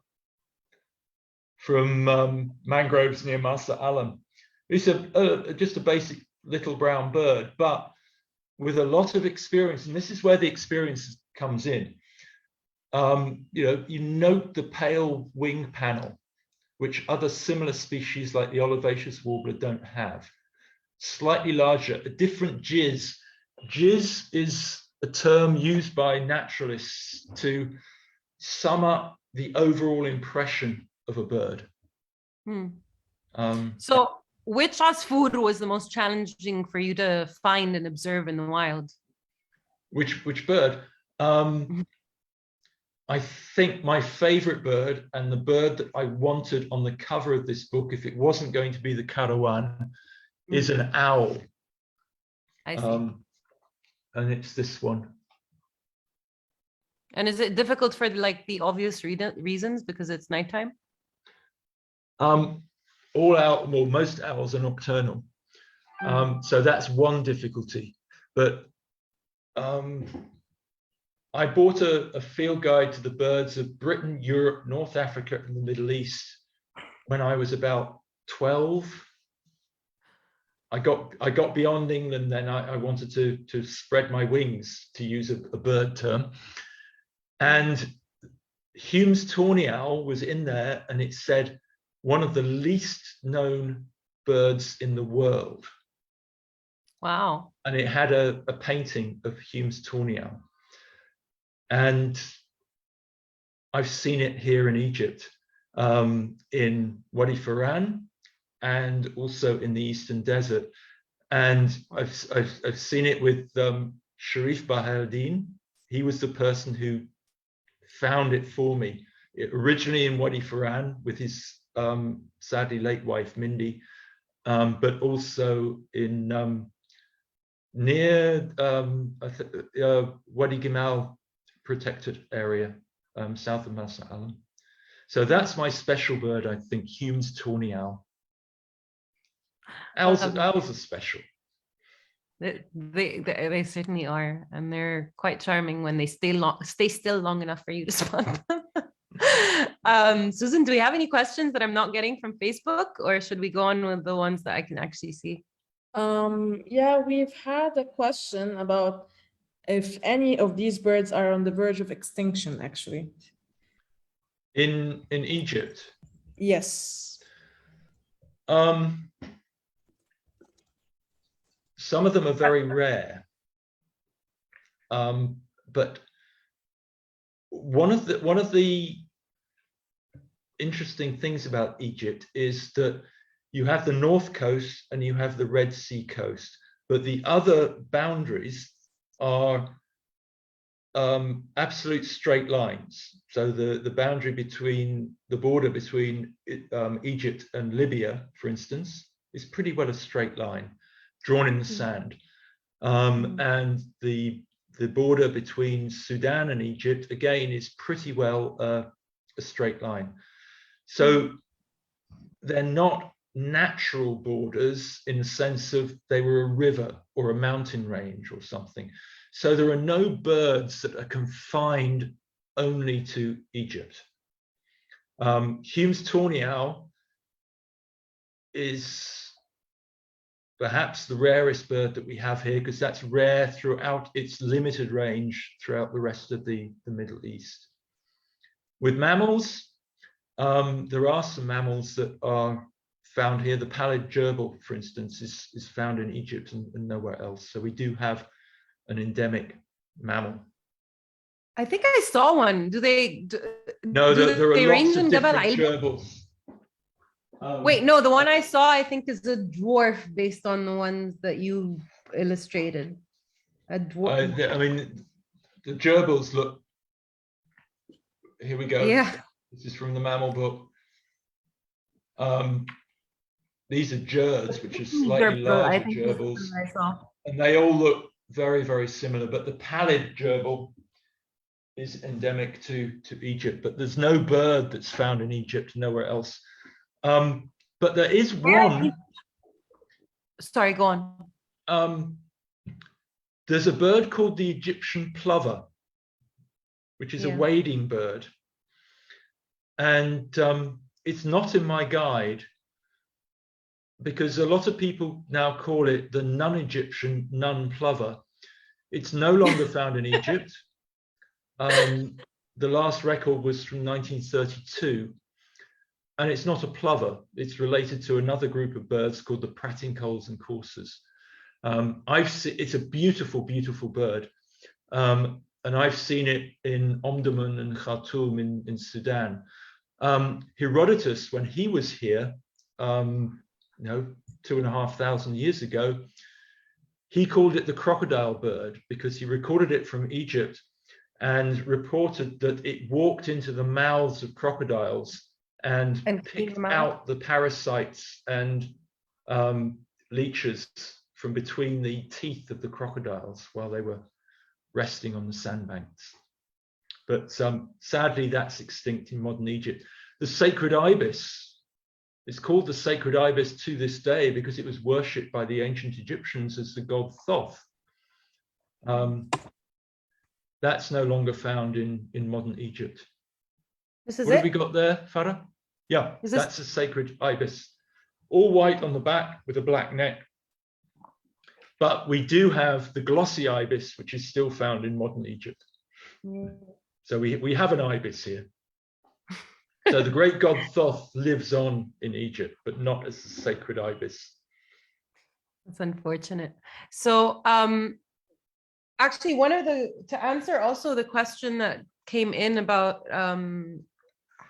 from mangroves near Marsa Alam. It's just a basic little brown bird, but with a lot of experience, and this is where the experience comes in. You know, you note the pale wing panel, which other similar species like the olivaceous warbler don't have. Slightly larger, a different jizz. Jizz is a term used by naturalists to sum up the overall impression of a bird. So which asfour was the most challenging for you to find and observe in the wild? Which bird? I think my favorite bird, and the bird that I wanted on the cover of this book, if it wasn't going to be the carawan, is an owl. I see. And it's this one. And is it difficult for like the obvious reasons because it's nighttime? Most owls are nocturnal. So that's one difficulty. But I bought a field guide to the birds of Britain, Europe, North Africa, and the Middle East when I was about 12. I got beyond England, then I wanted to spread my wings, to use a bird term. And Hume's tawny owl was in there, and it said one of the least known birds in the world. Wow. And it had a painting of Hume's tawny owl. And I've seen it here in Egypt, in Wadi Farah, and also in the Eastern Desert. And I've seen it with Sharif Bahauddin. He was the person who found it for me. Originally in Wadi Farah with his sadly late wife Mindy, but also in near Wadi Gamal protected area, south of Marsa Alam. So that's my special bird, I think, Hume's tawny owl. Owls are special. They certainly are, and they're quite charming when they stay still long enough for you to spot them. Susan, do we have any questions that I'm not getting from Facebook, or should we go on with the ones that I can actually see? Yeah, we've had a question about if any of these birds are on the verge of extinction, actually. In Egypt? Yes. Some of them are very rare, but one of the interesting things about Egypt is that you have the North Coast and you have the Red Sea coast, but the other boundaries are absolute straight lines. So the boundary between the border between Egypt and Libya, for instance, is pretty well a straight line drawn in the sand. And the border between Sudan and Egypt, again, is pretty well a straight line. So they're not natural borders in the sense of they were a river or a mountain range or something. So there are no birds that are confined only to Egypt. Hume's tawny owl is perhaps the rarest bird that we have here, because that's rare throughout its limited range throughout the rest of the Middle East. With mammals, there are some mammals that are found here. The pallid gerbil, for instance, is found in Egypt and nowhere else. So we do have an endemic mammal. I think I saw one. No, there are range lots of in different Jabal gerbils. Wait, no, the one I saw, I think, is a dwarf based on the ones that you illustrated. A dwarf. I mean, the gerbils look. Here we go. Yeah. This is from the mammal book. These are gerds, which are slightly Gerbil, I larger think this is gerbils, the one I saw. and they all look very, very similar. But the pallid gerbil is endemic to Egypt, but there's no bird that's found in Egypt, nowhere else. But there is one. Sorry, go on. There's a bird called the Egyptian plover, which is a Yeah. wading bird. And it's not in my guide because a lot of people now call it the non-Egyptian nun plover. It's no longer found in Egypt. The last record was from 1932. And it's not a plover. It's related to another group of birds called the pratincoles and coursers. It's a beautiful, beautiful bird. And I've seen it in Omdurman and Khartoum in Sudan. Herodotus, when he was here, 2,500 years ago, he called it the crocodile bird because he recorded it from Egypt and reported that it walked into the mouths of crocodiles and picked out the parasites and leeches from between the teeth of the crocodiles while they were resting on the sandbanks. But sadly, that's extinct in modern Egypt. The sacred ibis is called the sacred ibis to this day because it was worshipped by the ancient Egyptians as the god Thoth. That's no longer found in modern Egypt. This is What it? have we got there, Farah? Yeah, Is this... that's a sacred ibis. All white on the back with a black neck. But we do have the glossy ibis, which is still found in modern Egypt. So we have an ibis here. So the great god Thoth lives on in Egypt, but not as a sacred ibis. That's unfortunate. So actually, to answer also the question that came in about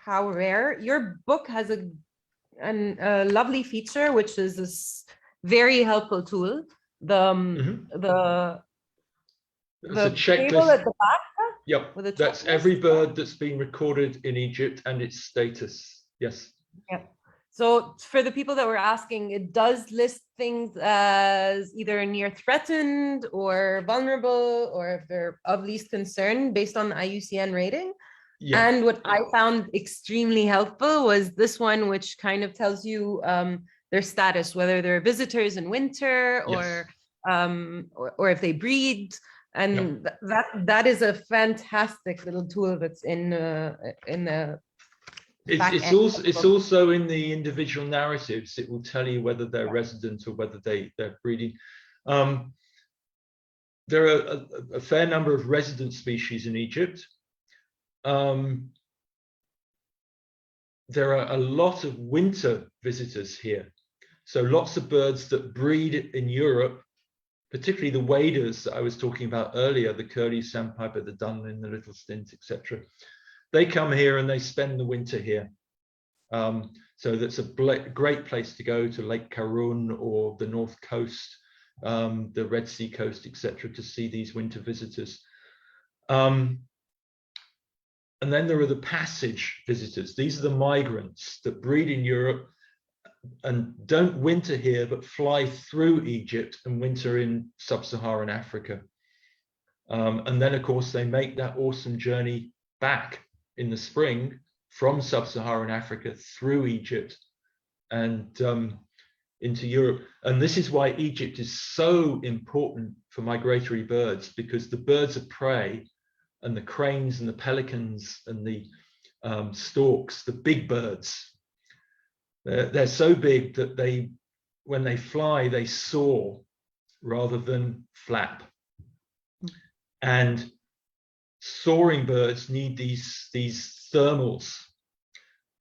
how rare, your book has a lovely feature, which is this very helpful tool. The checklist at the back. Yep, with a that's checklist. every bird that's been recorded in Egypt and its status. Yes. Yeah. So for the people that were asking, it does list things as either near threatened or vulnerable, or if they're of least concern based on the IUCN rating. Yeah. And what I found extremely helpful was this one, which kind of tells you their status, whether they're visitors in winter or if they breed. And that is a fantastic little tool that's in the It's also in the individual narratives. It will tell you whether they're resident or whether they're breeding. There are a fair number of resident species in Egypt. There are a lot of winter visitors here. So lots of birds that breed in Europe, particularly the waders that I was talking about earlier, the curlew sandpiper, the dunlin, the little stint, etc. They come here and they spend the winter here. So that's a great place to go to Lake Karun or the North Coast, the Red Sea coast, etc., to see these winter visitors. And then there are the passage visitors. These are the migrants that breed in Europe and don't winter here, but fly through Egypt and winter in sub-Saharan Africa. And then, of course, they make that awesome journey back in the spring from sub-Saharan Africa through Egypt and into Europe. And this is why Egypt is so important for migratory birds, because the birds of prey and the cranes and the pelicans and the storks, the big birds, they're so big that when they fly, they soar rather than flap. And soaring birds need these thermals.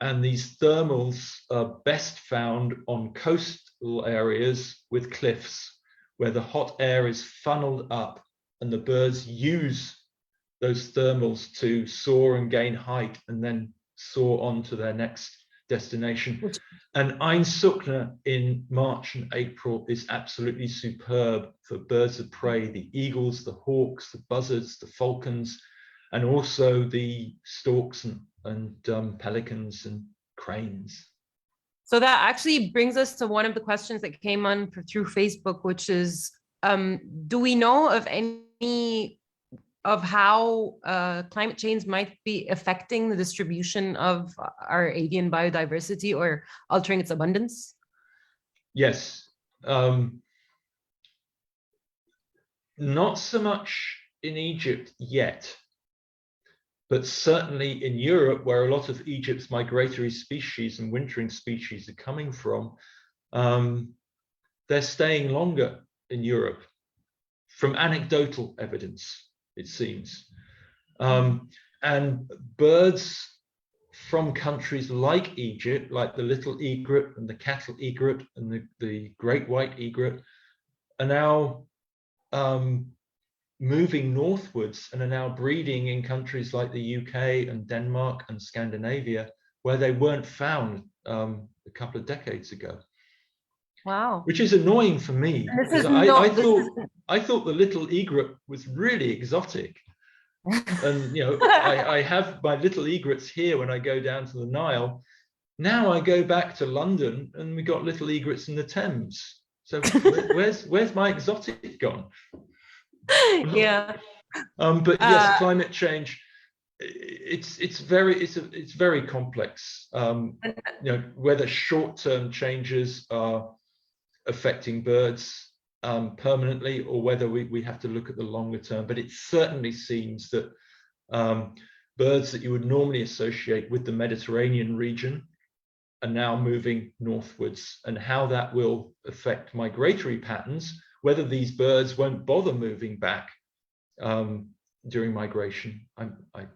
And these thermals are best found on coastal areas with cliffs, where the hot air is funneled up and the birds use those thermals to soar and gain height and then soar on to their next destination. And Ein Sukhna in March and April is absolutely superb for birds of prey, the eagles, the hawks, the buzzards, the falcons, and also the storks and pelicans and cranes. So that actually brings us to one of the questions that came on through Facebook, which is, do we know of any of how climate change might be affecting the distribution of our avian biodiversity or altering its abundance? Yes. Not so much in Egypt yet, but certainly in Europe, where a lot of Egypt's migratory species and wintering species are coming from, they're staying longer in Europe from anecdotal evidence, it seems. And birds from countries like Egypt, like the little egret and the cattle egret and the great white egret, are now moving northwards and are now breeding in countries like the UK and Denmark and Scandinavia, where they weren't found a couple of decades ago. Wow. Which is annoying for me, because I thought the little egret was really exotic. And, you know, I have my little egrets here when I go down to the Nile. Now I go back to London and we got little egrets in the Thames. So where's my exotic gone? Yeah. But yes, climate change, it's very complex. You know, whether short-term changes are affecting birds permanently, or whether we have to look at the longer term. But it certainly seems that birds that you would normally associate with the Mediterranean region are now moving northwards, and how that will affect migratory patterns, whether these birds won't bother moving back during migration,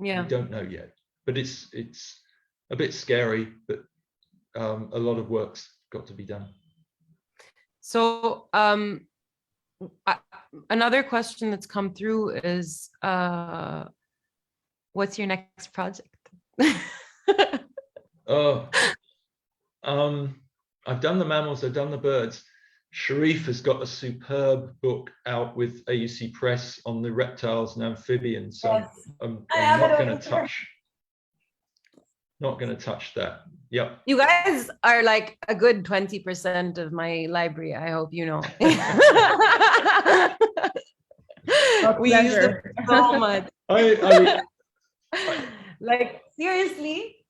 we don't know yet. But it's a bit scary, but a lot of work's got to be done. So another question that's come through is, what's your next project? I've done the mammals, I've done the birds. Sharif has got a superb book out with AUC Press on the reptiles and amphibians. So I'm not going to touch that. Yep. You guys are like a good 20% of my library, I hope you know. We use them so much. Like, seriously,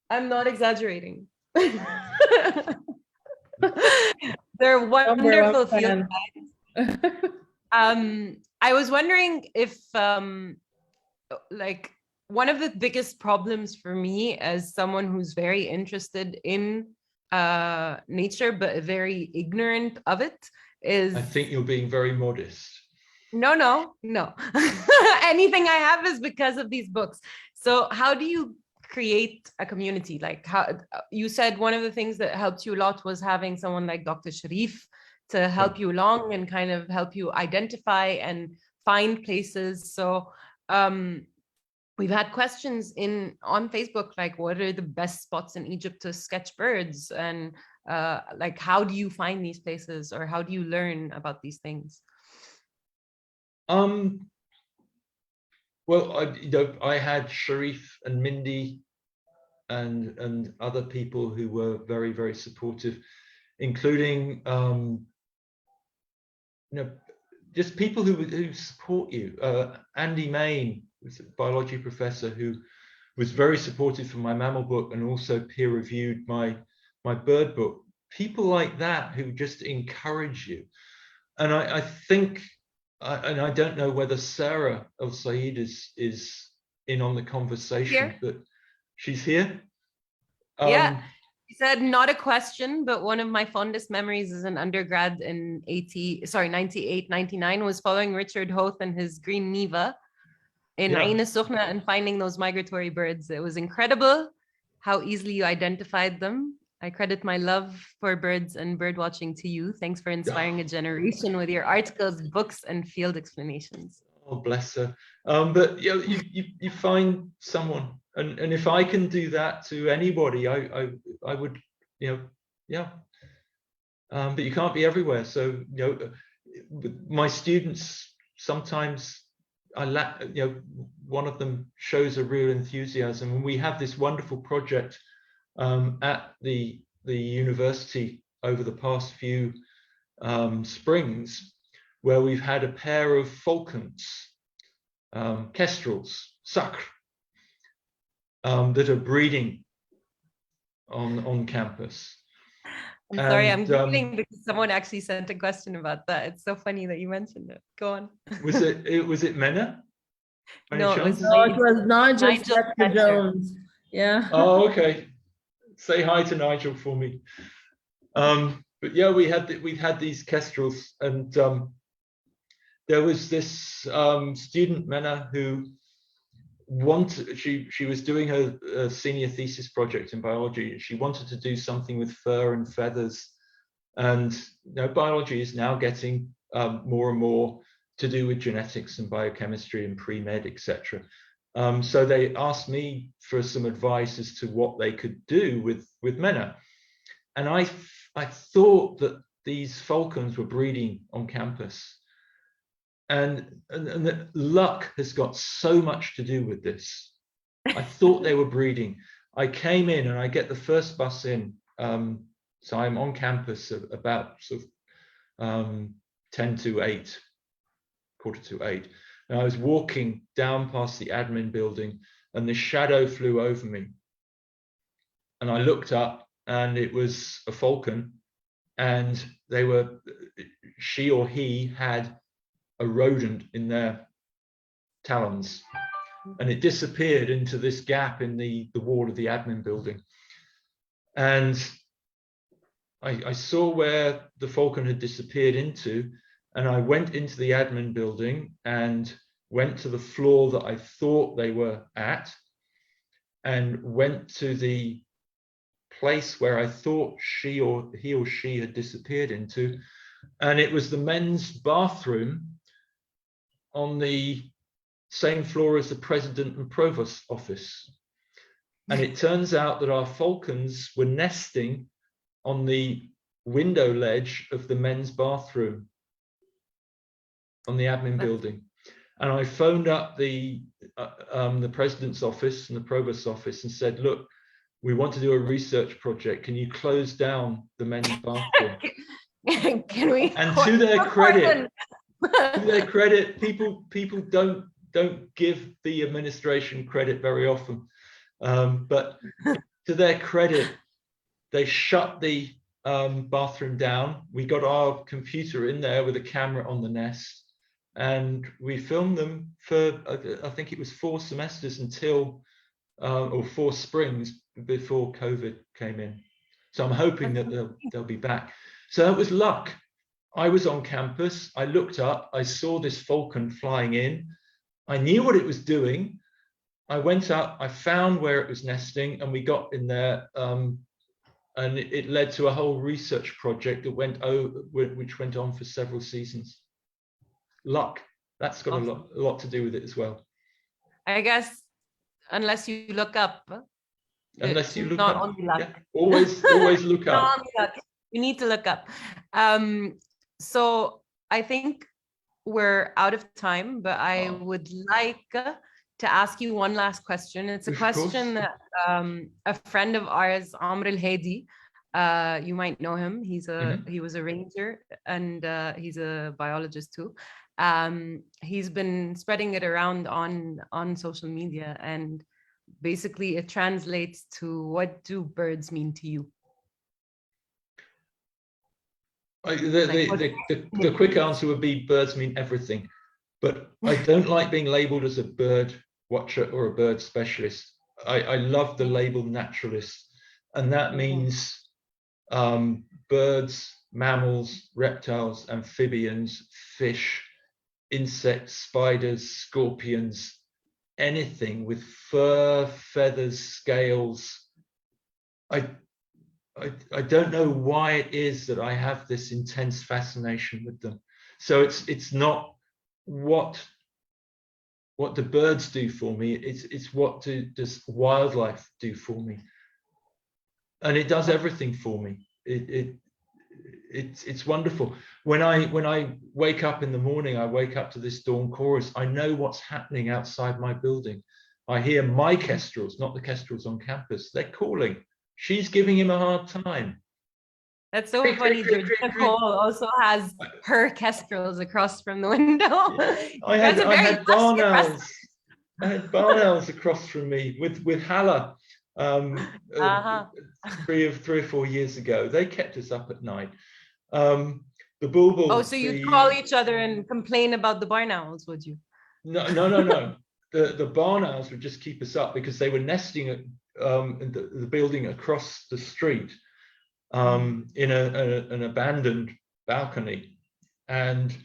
I'm not exaggerating. They're wonderful field guides. I was wondering if like, one of the biggest problems for me as someone who's very interested in nature but very ignorant of it is... I think you're being very modest. No. Anything I have is because of these books. So how do you create a community? Like, how you said one of the things that helped you a lot was having someone like Dr. Sharif to help you along and kind of help you identify and find places. So we've had questions on Facebook, like, what are the best spots in Egypt to sketch birds? And like, how do you find these places, or how do you learn about these things? Well, I had Sharif and Mindy and other people who were very, very supportive, including just people who support you. Andy Main was a biology professor who was very supportive for my mammal book and also peer-reviewed my bird book. People like that who just encourage you. And I think, and I don't know whether Sarah El Said is in on the conversation, but she's here. Yeah, she said, not a question, but one of my fondest memories as an undergrad in 98, 99 was following Richard Hoath and his green Neva in Ain Sukhna and finding those migratory birds. It was incredible how easily you identified them. I credit my love for birds and bird watching to you. Thanks for inspiring a generation with your articles, books, and field explanations. Oh, bless her. But you find someone and if I can do that to anybody, I would, yeah. But you can't be everywhere. So, my students sometimes I lack, one of them shows a real enthusiasm, and we have this wonderful project at the university over the past few springs, where we've had a pair of falcons, kestrels, sacre, that are breeding on campus. I'm sorry, I'm Googling because someone actually sent a question about that. It's so funny that you mentioned it. Go on. Was it Mena? No, it was Nigel Nigel Fletcher Jones. Yeah. Oh, okay. Say hi to Nigel for me. But yeah, we've had these kestrels, and there was this student, Mena, who she was doing her senior thesis project in biology. She wanted to do something with fur and feathers, and biology is now getting more and more to do with genetics and biochemistry and pre-med, etc. So they asked me for some advice as to what they could do with Mena, and I thought that these falcons were breeding on campus. And the luck has got so much to do with this. I thought they were breeding. I came in and I get the first bus in. So I'm on campus at about sort of 10 to 8, quarter to 8. And I was walking down past the admin building, and this shadow flew over me. And I looked up, and it was a falcon, and she or he had a rodent in their talons, and it disappeared into this gap in the wall of the admin building. And I saw where the falcon had disappeared into, and I went into the admin building and went to the floor that I thought they were at, and went to the place where I thought he or she had disappeared into, and it was the men's bathroom on the same floor as the president and provost office. And it turns out that our falcons were nesting on the window ledge of the men's bathroom on the admin building. And I phoned up the president's office and the provost's office and said, look, we want to do a research project. Can you close down the men's bathroom? Can we? And to their credit, people don't give the administration credit very often, but to their credit, they shut the bathroom down. We got our computer in there with a camera on the nest, and we filmed them for I think it was 4 semesters until or 4 springs before COVID came in. So I'm hoping that they'll be back. So it was luck. I was on campus, I looked up, I saw this falcon flying in. I knew what it was doing. I went up, I found where it was nesting, and we got in there, and it led to a whole research project that which went on for several seasons. Luck, that's got a lot to do with it as well. I guess, unless you look up. Unless you look not up. only luck. Yeah, always look up. Not only luck. You need to look up. So I think we're out of time, but I would like to ask you one last question. It's a question that a friend of ours, Amr al-Hadi, you might know him. He was a ranger, and he's a biologist too. He's been spreading it around on social media, and basically it translates to, what do birds mean to you? The quick answer would be birds mean everything, but I don't like being labeled as a bird watcher or a bird specialist. I love the label naturalist, and that means birds, mammals, reptiles, amphibians, fish, insects, spiders, scorpions, anything with fur, feathers, scales. I don't know why it is that I have this intense fascination with them. So it's not what what do birds do for me. It's what does wildlife do for me, and it does everything for me. It's wonderful. When I wake up in the morning, I wake up to this dawn chorus. I know what's happening outside my building. I hear my kestrels, not the kestrels on campus. They're calling. She's giving him a hard time. That's so funny. Georgina Cole also has her kestrels across from the window. I had barn owls. I had barn owls across from me with Hala 3 or 4 years ago. They kept us up at night. The bulbuls. Oh, so you'd call each other and complain about the barn owls, would you? No. The barn owls would just keep us up because they were nesting at in the building across the street in an abandoned balcony, and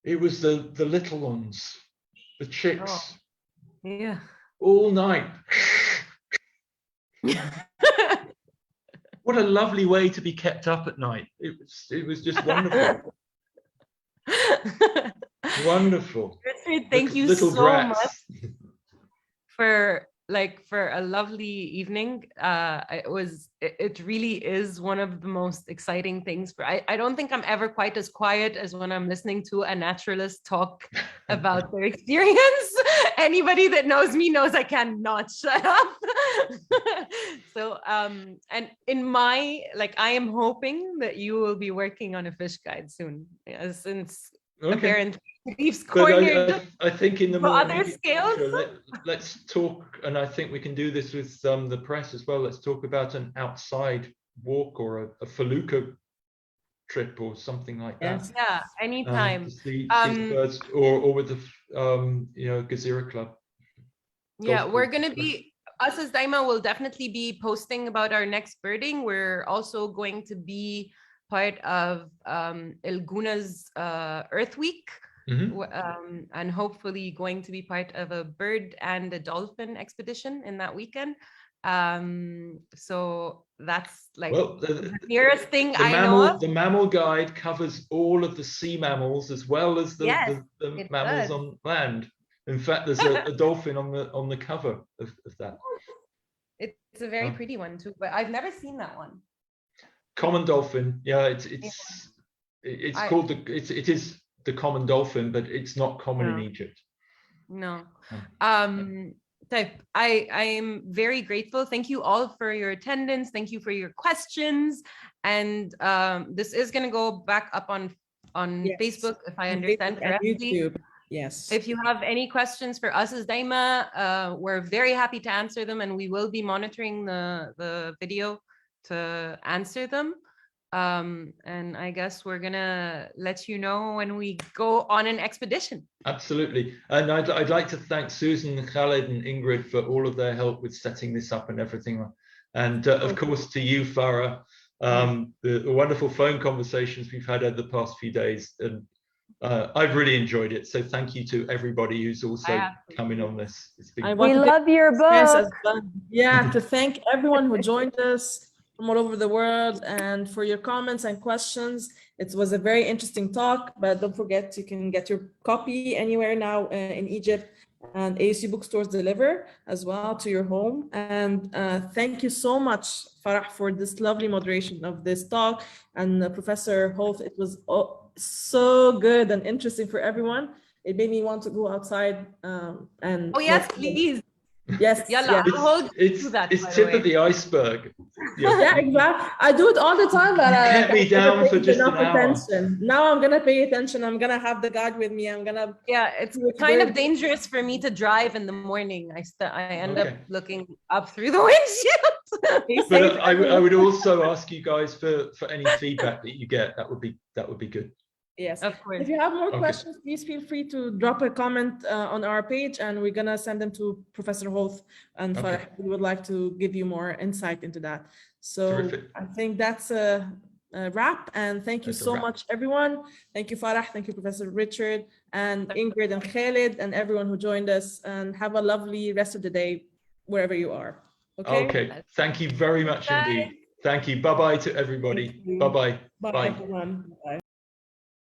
it was the little ones, the chicks, yeah, all night. What a lovely way to be kept up at night. It was just wonderful. Wonderful. Richard, thank you so much for a lovely evening. It really is one of the most exciting things. I don't think I'm ever quite as quiet as when I'm listening to a naturalist talk about their experience. Anybody that knows me knows I cannot shut up. So and in my, I am hoping that you will be working on a fish guide soon, since apparently Leaf's cornered. I think in the for morning, other scales. let's talk, and I think we can do this with the press as well. Let's talk about an outside walk or a felucca trip or something like that. Yeah, anytime. To see birds, or with the Gezira Club. Yeah, we're gonna be, us as Dayma will definitely be posting about our next birding. We're also going to be part of El Guna's Earth Week. And hopefully going to be part of a bird and a dolphin expedition in that weekend. So that's the nearest thing I know of. The mammal guide covers all of the sea mammals as well as the mammals on land. In fact, there's a dolphin on the cover of that. It's a very pretty one too, but I've never seen that one. Common dolphin, yeah. It's called it is the common dolphin, but it's not common in Egypt. No. I am very grateful. Thank you all for your attendance. Thank you for your questions. And this is going to go back up on Facebook, if I understand correctly. YouTube. Yes. If you have any questions for us as Dayma, we're very happy to answer them, and we will be monitoring the video to answer them. And I guess we're gonna let you know when we go on an expedition. Absolutely. And I'd like to thank Susan, Khaled and Ingrid for all of their help with setting this up and everything. And of course to you, Farah, the wonderful phone conversations we've had over the past few days. And I've really enjoyed it. So thank you to everybody who's also coming on this. It's been we love your book. Yeah, to thank everyone who joined us from all over the world and for your comments and questions. It was a very interesting talk, but don't forget you can get your copy anywhere now in Egypt, and ASU bookstores deliver as well to your home. And thank you so much, Farah, for this lovely moderation of this talk, and Professor Hoath. It was so good and interesting for everyone. It made me want to go outside and please. Yes, it's tip of the iceberg. Yeah, exactly. I do it all the time, but get me down for just an hour. Attention. Now I'm gonna pay attention. I'm gonna have the guide with me. I'm gonna. Yeah, it's kind of dangerous for me to drive in the morning. I end up looking up through the windshield. But I would also ask you guys for any feedback that you get. That would be good. Yes, of course. If you have more questions, please feel free to drop a comment on our page, and we're gonna send them to Professor Hoath, and we would like to give you more insight into that. So terrific. I think that's a wrap, and thank you so much, everyone. Thank you, Farah. Thank you, Professor Richard, and Ingrid and Khaled, and everyone who joined us. And have a lovely rest of the day, wherever you are. Okay. Thank you very much indeed. Thank you. Bye-bye to everybody. Bye-bye. Bye, everyone. Bye.